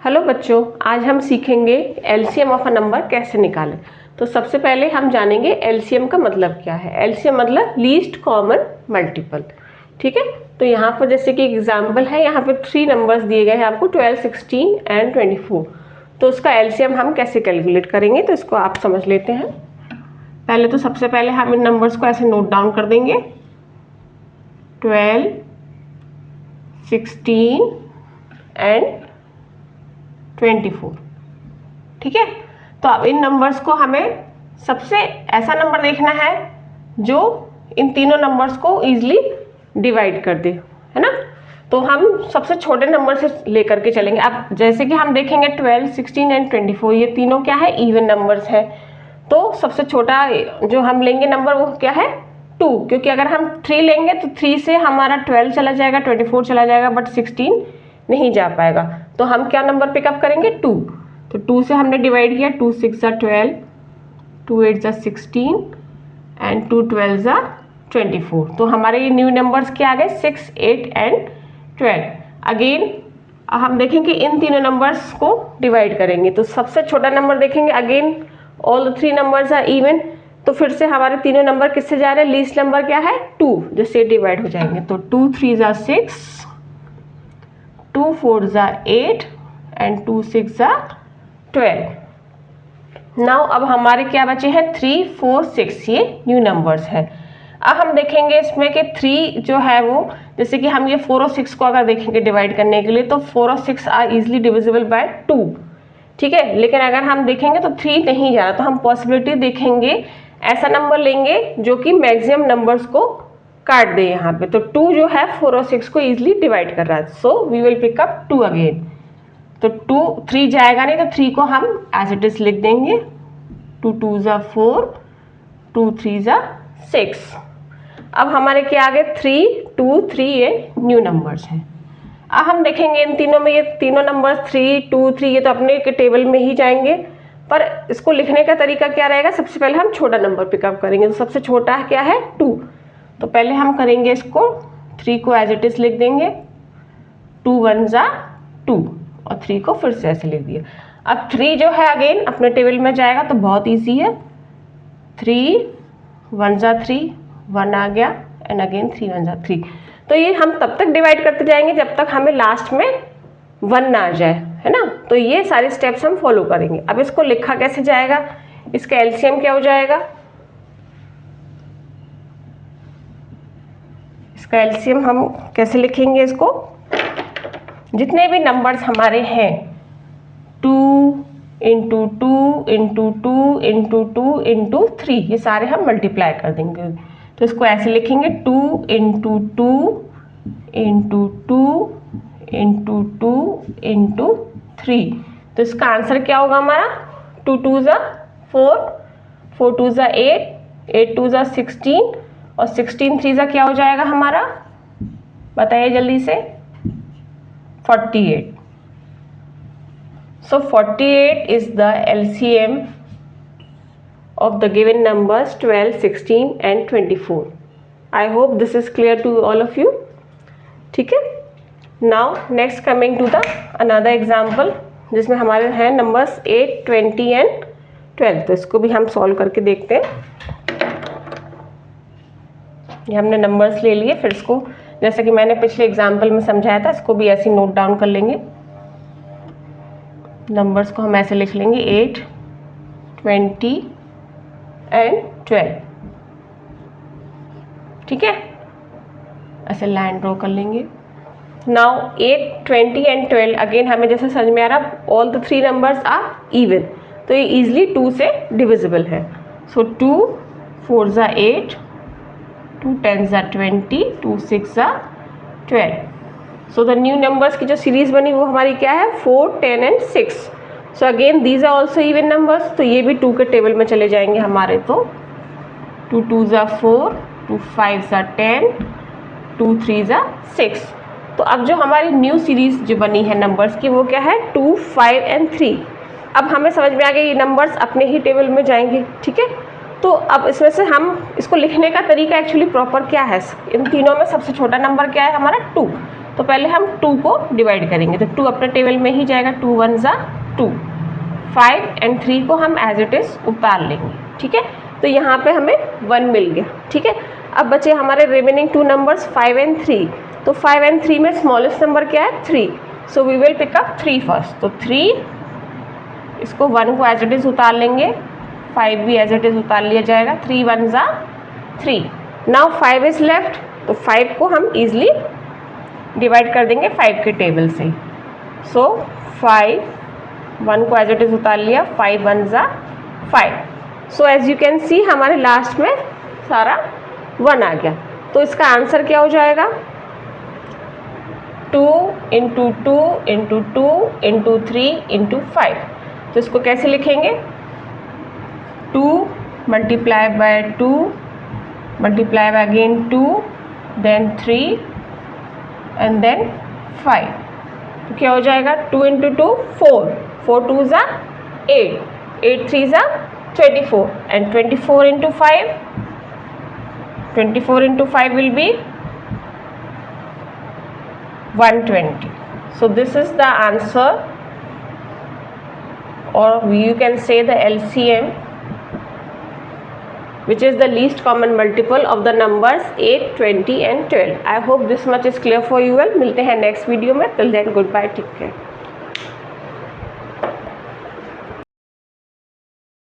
Hello बच्चों, आज हम सीखेंगे एलसीएम ऑफ अ नंबर कैसे निकालें। तो सबसे पहले हम जानेंगे एलसीएम का मतलब क्या है। एलसीएम मतलब लीस्ट कॉमन मल्टीपल। ठीक है, तो यहाँ पर जैसे कि एग्जाम्पल है, यहाँ पे 3 नंबर्स दिए गए हैं आपको 12, 16 एंड 24। तो उसका एलसीएम हम कैसे कैलकुलेट करेंगे, तो इसको आप समझ लेते हैं। पहले तो सबसे पहले हम इन नंबर्स को ऐसे नोट डाउन कर देंगे, 12, 16 एंड 24। ठीक है, तो अब इन नंबर्स को हमें सबसे ऐसा नंबर देखना है जो इन तीनों नंबर्स को इजीली डिवाइड कर दे, है ना। तो हम सबसे छोटे नंबर से लेकर के चलेंगे। अब जैसे कि हम देखेंगे 12, 16 एंड 24 ये तीनों क्या है, इवन नंबर्स है। तो सबसे छोटा जो हम लेंगे नंबर वो क्या है, 2, क्योंकि अगर हम 3 लेंगे तो 3 से हमारा 12 चला जाएगा, 24 चला जाएगा, बट 16 नहीं जा पाएगा। तो हम क्या नंबर पिकअप करेंगे, 2। तो 2 से हमने डिवाइड किया, 2 6 ज़ा 12, 2 8 ज़ा 16 एंड 2 12 ज़ा 24। तो हमारे ये न्यू नंबर्स क्या आ गए, 6, 8 एंड 12। अगेन हम देखेंगे इन तीनों नंबर्स को डिवाइड करेंगे। तो सबसे छोटा नंबर देखेंगे, again all the 3 numbers are even. तो फिर से हमारे तीनों नंबर किससे जा रहे हैं, लीस्ट नंबर क्या है, 2, जिससे डिवाइड हो जाएंगे। तो 2 3 ज़ा 6, 2 4 ज़ा 8 एंड 2 6 ज़ा 12। नाउ अब हमारे क्या बचे हैं, 3 4 6, ये न्यू नंबर्स है। अब हम देखेंगे इसमें कि 3 जो है वो, जैसे कि हम ये 4 और 6 को अगर देखेंगे डिवाइड करने के लिए, तो 4 और 6 आर इजिली डिविजिबल बाय 2। ठीक है, लेकिन अगर हम देखेंगे तो 3 नहीं जा रहा, तो हम पॉसिबिलिटी देखेंगे, ऐसा नंबर लेंगे जो कि मैक्सिमम नंबर्स को काट दे यहाँ पे। तो 2 जो है 4 और 6 को इजिली डिवाइड कर रहा है, so we will pick up 2 again. तो 3 जाएगा नहीं, तो 3 को हम एज इट इज लिख देंगे, 2 2 ज़ा 4, 2 3 ज़ा 6। अब हमारे क्या आ गए, 3 2 3 ये न्यू नंबर्स हैं। अब हम देखेंगे इन तीनों में, ये तीनों नंबर्स 3 2 3 ये तो अपने के टेबल में ही जाएंगे, पर इसको लिखने का तरीका क्या रहेगा, सबसे पहले हम छोटा नंबर पिकअप करेंगे। तो सबसे छोटा क्या है, 2। तो पहले हम करेंगे इसको, 3 को एज इट इज लिख देंगे, 2 1 ज़ा 2 और 3 को फिर से ऐसे लिख दिया। अब 3 जो है अगेन अपने टेबल में जाएगा, तो बहुत इजी है, 3 1 ज़ा 3, 1 आ गया एंड अगेन 3 1 ज़ा 3। तो ये हम तब तक डिवाइड करते जाएंगे जब तक हमें लास्ट में 1 ना आ जाए, है ना। तो ये सारे स्टेप्स हम फॉलो करेंगे। अब इसको लिखा कैसे जाएगा, इसका एलसीएम क्या हो जाएगा, इसका एलसीएम हम कैसे लिखेंगे, इसको जितने भी नंबर्स हमारे हैं 2 इंटू 2 इंटू 2 इंटू 2 इंटू 3, ये सारे हम मल्टीप्लाई कर देंगे। तो इसको ऐसे लिखेंगे, 2 इंटू 2 इंटू 2 इंटू 2 इंटू 3। तो इसका आंसर क्या होगा हमारा, 2 2 ज़ा 4, 4 2 ज़ा 8, 8 2 ज़ा 16 और 16 3 ज़ा क्या हो जाएगा हमारा, बताइए जल्दी से, 48। So 48 is the LCM of the given numbers 12, 16 and 24. I hope this is clear to all of you. ठीक है, now next coming to the another example जिसमें हमारे हैं numbers 8, 20 and 12। तो इसको भी हम solve करके देखते हैं। ये हमने numbers ले लिए, फिर इसको जैसे कि मैंने पिछले एग्जाम्पल में समझाया था, इसको भी ऐसे नोट डाउन कर लेंगे। नंबर्स को हम ऐसे लिख लेंगे, 8, 20 एंड 12। ठीक है, ऐसे लाइन ड्रॉ कर लेंगे। नाउ 8, 20 एंड 12 अगेन हमें जैसे समझ में आ रहा, all the 3 numbers are even, तो ये इजिली 2 से डिविजिबल है। सो 2 4 ज़ा 8, 2 10 ज़ा 20, 2 6 ज़ा 12। सो द न्यू नंबर्स की जो सीरीज बनी वो हमारी क्या है, 4 10 and 6। So again these are also even numbers, तो ये भी 2 के टेबल में चले जाएंगे हमारे। तो 2 2 ज़ा 4, 2 5 ज़ा 10, 2 3 ज़ा 6। तो अब जो हमारी न्यू सीरीज जो बनी है नंबर्स की वो क्या है, 2 5 एंड 3। अब हमें समझ में आ गया ये नंबर्स अपने ही टेबल में जाएंगे। ठीक है, तो अब इसमें से हम इसको लिखने का तरीका एक्चुअली प्रॉपर क्या है, इन तीनों में सबसे छोटा नंबर क्या है हमारा, 2। तो पहले हम 2 को डिवाइड करेंगे, तो 2 अपने टेबल में ही जाएगा, 2 1 ज़ा 2, 5 एंड 3 को हम एज इट इज़ उतार लेंगे, ठीक है। तो यहाँ पे हमें 1 मिल गया, ठीक है। अब बचे हमारे रिमेनिंग 2 नंबर्स 5 एंड 3, तो 5 एंड 3 में स्मॉलेस्ट नंबर क्या है 3, so we will pick up 3 first, तो 3, इसको 1 को एज इट इज़ उतार लेंगे, 5 भी एज इट इज़ उतार लिया जाएगा, 3 1 ज़ा 3, नाउ 5 इज़ लेफ्ट, तो 5 को हम ईजिली डिवाइड कर देंगे 5 के टेबल से, सो 5, 1 को एज इट इज़ उतार लिया, 5 1 ज़ा 5, so as you can see हमारे लास्ट में सारा 1 आ गया। तो इसका आंसर क्या हो जाएगा, 2 इंटू 2 इंटू 2 इंटू 3 इंटू 5। तो इसको कैसे लिखेंगे, 2 multiply by 2 multiply by again 2 then 3 and then 5, तो क्या हो जाएगा 2 इंटू 2 4, 4 2 ज़ा 8, 8 3 ज़ा 24 and 24 into 5, 24 into 5 will be 120. So this is the answer, or you can say the LCM, which is the least common multiple of the numbers 8, 20 and 12. I hope this much is clear for you all. मिलते हैं next video में, till then goodbye, take care.